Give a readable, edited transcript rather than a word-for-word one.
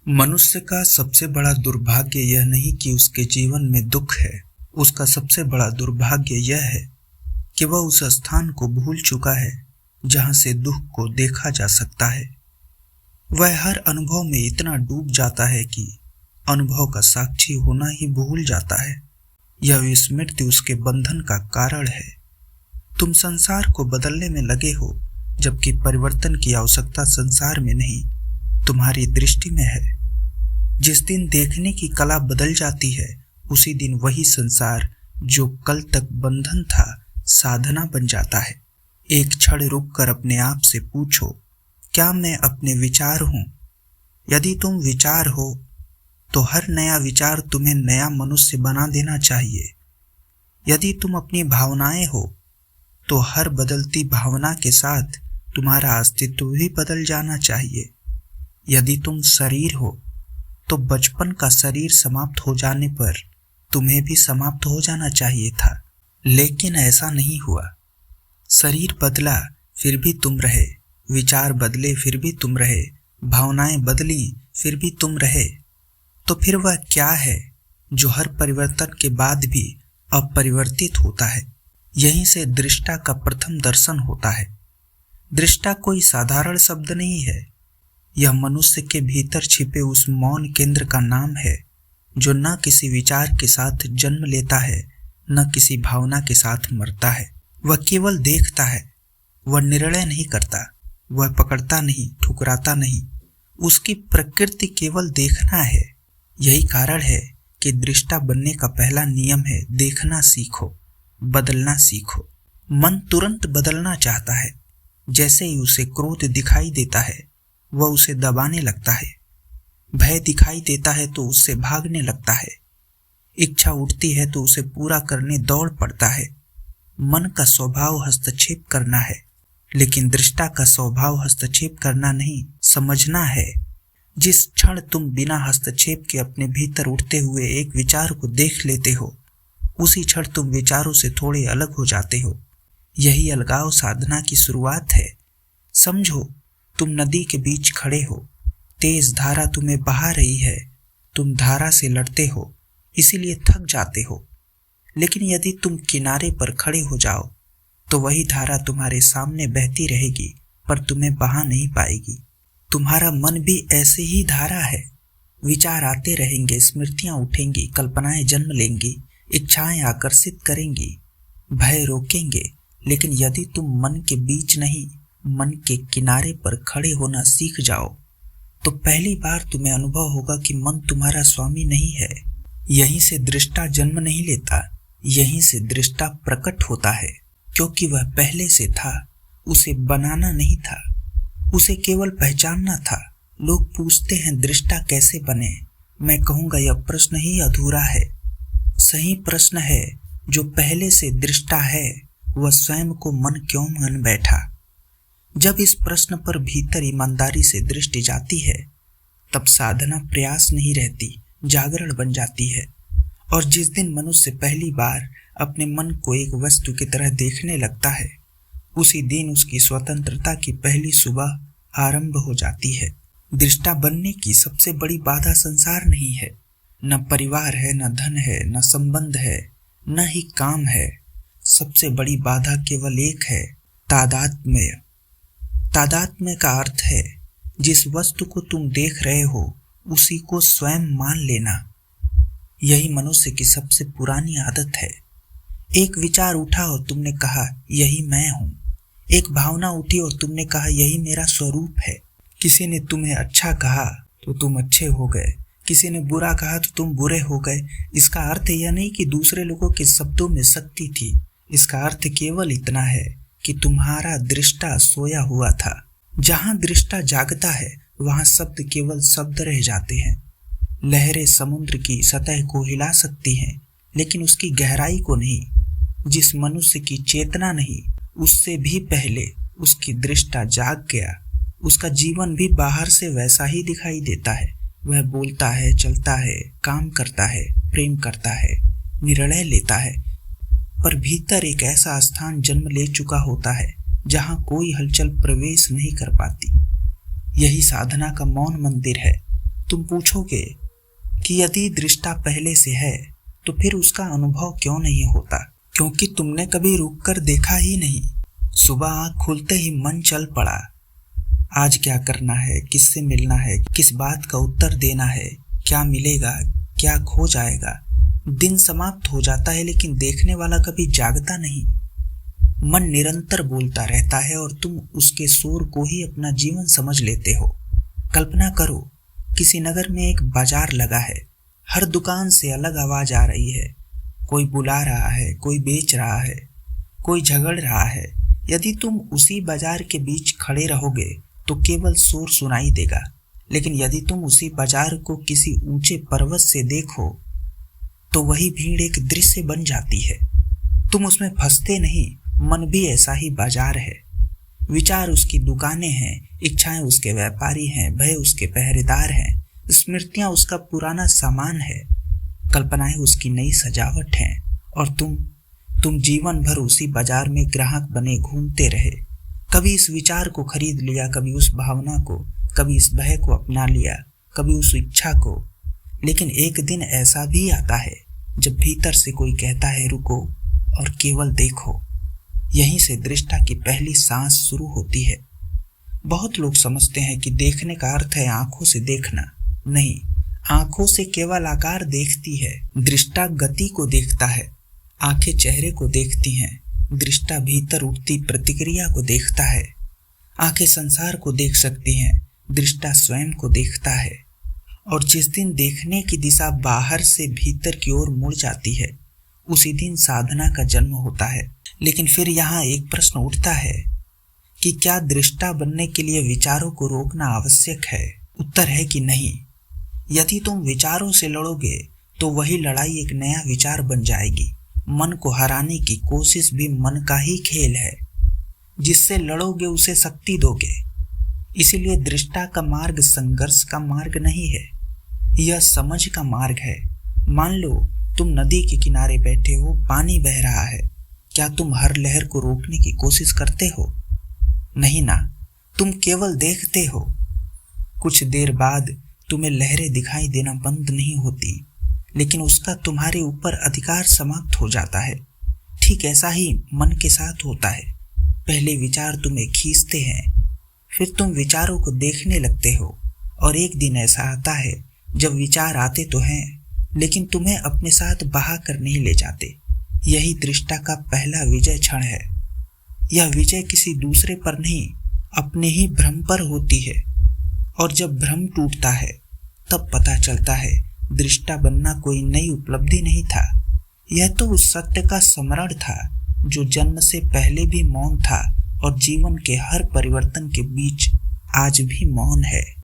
मनुष्य का सबसे बड़ा दुर्भाग्य यह नहीं कि उसके जीवन में दुख है। उसका सबसे बड़ा दुर्भाग्य यह है कि वह उस स्थान को भूल चुका है जहां से दुख को देखा जा सकता है। वह हर अनुभव में इतना डूब जाता है कि अनुभव का साक्षी होना ही भूल जाता है। यह विस्मृति उसके बंधन का कारण है। तुम संसार को बदलने में लगे हो, जबकि परिवर्तन की आवश्यकता संसार में नहीं, तुम्हारी दृष्टि में है। जिस दिन देखने की कला बदल जाती है, उसी दिन वही संसार जो कल तक बंधन था, साधना बन जाता है। एक क्षण रुककर अपने आप से पूछो, क्या मैं अपने विचार हूं? यदि तुम विचार हो, तो हर नया विचार तुम्हें नया मनुष्य बना देना चाहिए। यदि तुम अपनी भावनाएं हो, तो हर बदलती भावना के साथ तुम्हारा अस्तित्व भी बदल जाना चाहिए। यदि तुम शरीर हो, तो बचपन का शरीर समाप्त हो जाने पर तुम्हें भी समाप्त हो जाना चाहिए था, लेकिन ऐसा नहीं हुआ। शरीर बदला फिर भी तुम रहे, विचार बदले फिर भी तुम रहे, भावनाएं बदली फिर भी तुम रहे। तो फिर वह क्या है जो हर परिवर्तन के बाद भी अपरिवर्तित होता है? यहीं से दृष्टा का प्रथम दर्शन होता है। दृष्टा कोई साधारण शब्द नहीं है। यह मनुष्य के भीतर छिपे उस मौन केंद्र का नाम है, जो न किसी विचार के साथ जन्म लेता है, न किसी भावना के साथ मरता है। वह केवल देखता है। वह निर्णय नहीं करता, वह पकड़ता नहीं, ठुकराता नहीं। उसकी प्रकृति केवल देखना है। यही कारण है कि दृष्टा बनने का पहला नियम है, देखना सीखो, बदलना सीखो। मन तुरंत बदलना चाहता है। जैसे ही उसे क्रोध दिखाई देता है, वह उसे दबाने लगता है। भय दिखाई देता है तो उससे भागने लगता है। इच्छा उठती है तो उसे पूरा करने दौड़ पड़ता है। मन का स्वभाव हस्तक्षेप करना है, लेकिन दृष्टा का स्वभाव हस्तक्षेप करना नहीं, समझना है। जिस क्षण तुम बिना हस्तक्षेप के अपने भीतर उठते हुए एक विचार को देख लेते हो, उसी क्षण तुम विचारों से थोड़े अलग हो जाते हो। यही अलगाव साधना की शुरुआत है। समझो, तुम नदी के बीच खड़े हो। तेज धारा तुम्हें बहा रही है। तुम धारा से लड़ते हो, इसीलिए थक जाते हो। लेकिन यदि तुम किनारे पर खड़े हो जाओ, तो वही धारा तुम्हारे सामने बहती रहेगी, पर तुम्हें बहा नहीं पाएगी। तुम्हारा मन भी ऐसे ही धारा है। विचार आते रहेंगे, स्मृतियां उठेंगी, कल्पनाएं जन्म लेंगी, इच्छाएं आकर्षित करेंगी, भय रोकेंगे। लेकिन यदि तुम मन के बीच नहीं, मन के किनारे पर खड़े होना सीख जाओ, तो पहली बार तुम्हें अनुभव होगा कि मन तुम्हारा स्वामी नहीं है। यहीं से दृष्टा जन्म नहीं लेता, यहीं से दृष्टा प्रकट होता है, क्योंकि वह पहले से था। उसे बनाना नहीं था, उसे केवल पहचानना था। लोग पूछते हैं, दृष्टा कैसे बने? मैं कहूँगा, यह प्रश्न ही अधूरा है। सही प्रश्न है, जो पहले से दृष्टा है, वह स्वयं को मन क्यों मान बैठा? जब इस प्रश्न पर भीतर ईमानदारी से दृष्टि जाती है, तब साधना प्रयास नहीं रहती, जागरण बन जाती है। और जिस दिन मनुष्य पहली बार अपने मन को एक वस्तु की तरह देखने लगता है, उसी दिन उसकी स्वतंत्रता की पहली सुबह आरंभ हो जाती है। दृष्टा बनने की सबसे बड़ी बाधा संसार नहीं है। न परिवार है, न धन है, न संबंध है, न ही काम है। सबसे बड़ी बाधा केवल एक है, तादात्म्य। तादात्म्य का अर्थ है, जिस वस्तु को तुम देख रहे हो, उसी को स्वयं मान लेना। यही मनुष्य की सबसे पुरानी आदत है। एक विचार उठा और तुमने कहा, यही मैं हूँ। एक भावना उठी और तुमने कहा, यही मेरा स्वरूप है। किसी ने तुम्हें अच्छा कहा तो तुम अच्छे हो गए, किसी ने बुरा कहा तो तुम बुरे हो गए। इसका अर्थ यह नहीं कि दूसरे लोगों के शब्दों में शक्ति थी। इसका अर्थ केवल इतना है कि तुम्हारा दृष्टा सोया हुआ था। जहां दृष्टा जागता है, वहां शब्द केवल शब्द रह जाते हैं। लहरें समुद्र की सतह को हिला सकती हैं, लेकिन उसकी गहराई को नहीं। जिस मनुष्य की चेतना नहीं, उससे भी पहले उसकी दृष्टा जाग गया, उसका जीवन भी बाहर से वैसा ही दिखाई देता है। वह बोलता है, चलता है, काम करता है, प्रेम करता है, निर्णय लेता है, पर भीतर एक ऐसा स्थान जन्म ले चुका होता है जहां कोई हलचल प्रवेश नहीं कर पाती। यही साधना का मौन मंदिर है। तुम पूछोगे कि यदि दृष्टा पहले से है तो फिर उसका अनुभव क्यों नहीं होता? क्योंकि तुमने कभी रुककर देखा ही नहीं। सुबह आँख खुलते ही मन चल पड़ा। आज क्या करना है, किससे मिलना है, किस बात का उत्तर देना है, क्या मिलेगा, क्या खो जाएगा। दिन समाप्त हो जाता है लेकिन देखने वाला कभी जागता नहीं। मन निरंतर बोलता रहता है और तुम उसके शोर को ही अपना जीवन समझ लेते हो। कल्पना करो, किसी नगर में एक बाजार लगा है। हर दुकान से अलग आवाज आ रही है। कोई बुला रहा है, कोई बेच रहा है, कोई झगड़ रहा है। यदि तुम उसी बाजार के बीच खड़े रहोगे तो केवल शोर सुनाई देगा, लेकिन यदि तुम उसी बाजार को किसी ऊंचे पर्वत से देखो तो वही भीड़ एक दृश्य बन जाती है। तुम उसमें फंसते नहीं। मन भी ऐसा ही बाजार है। विचार उसकी दुकानें हैं, इच्छाएं उसके व्यापारी हैं, भय उसके पहरेदार हैं, स्मृतियां उसका पुराना सामान है, कल्पनाएं उसकी नई सजावट हैं। और तुम जीवन भर उसी बाजार में ग्राहक बने घूमते रहे। कभी इस विचार को खरीद लिया, कभी उस भावना को, कभी इस भय को अपना लिया, कभी उस इच्छा को। लेकिन एक दिन ऐसा भी आता है जब भीतर से कोई कहता है रुको और केवल देखो। यहीं से दृष्टा की पहली सांस शुरू होती है। बहुत लोग समझते हैं कि देखने का अर्थ है आंखों से देखना। नहीं, आंखों से केवल आकार देखती है, दृष्टा गति को देखता है। आंखें चेहरे को देखती हैं, दृष्टा भीतर उठती प्रतिक्रिया को देखता है। आंखें संसार को देख सकती हैं, दृष्टा स्वयं को देखता है। और जिस दिन देखने की दिशा बाहर से भीतर की ओर मुड़ जाती है, उसी दिन साधना का जन्म होता है। लेकिन फिर यहाँ एक प्रश्न उठता है कि क्या दृष्टा बनने के लिए विचारों को रोकना आवश्यक है? उत्तर है कि नहीं। यदि तुम विचारों से लड़ोगे तो वही लड़ाई एक नया विचार बन जाएगी। मन को हराने की कोशिश भी मन का ही खेल है। जिससे लड़ोगे उसे शक्ति दोगे। इसीलिए दृष्टा का मार्ग संघर्ष का मार्ग नहीं है, यह समझ का मार्ग है। मान लो तुम नदी के किनारे बैठे हो, पानी बह रहा है। क्या तुम हर लहर को रोकने की कोशिश करते हो? नहीं ना, तुम केवल देखते हो। कुछ देर बाद तुम्हें लहरें दिखाई देना बंद नहीं होती, लेकिन उसका तुम्हारे ऊपर अधिकार समाप्त हो जाता है। ठीक ऐसा ही मन के साथ होता है। पहले विचार तुम्हें खींचते हैं, फिर तुम विचारों को देखने लगते हो। और एक दिन ऐसा आता है जब विचार आते तो हैं, लेकिन तुम्हें अपने साथ बहा कर नहीं ले जाते। यही दृष्टा का पहला विजय क्षण है। यह विजय किसी दूसरे पर नहीं, अपने ही भ्रम पर होती है। और जब भ्रम टूटता है तब पता चलता है दृष्टा बनना कोई नई उपलब्धि नहीं था। यह तो उस सत्य का स्मरण था जो जन्म से पहले भी मौन था और जीवन के हर परिवर्तन के बीच आज भी मौन है।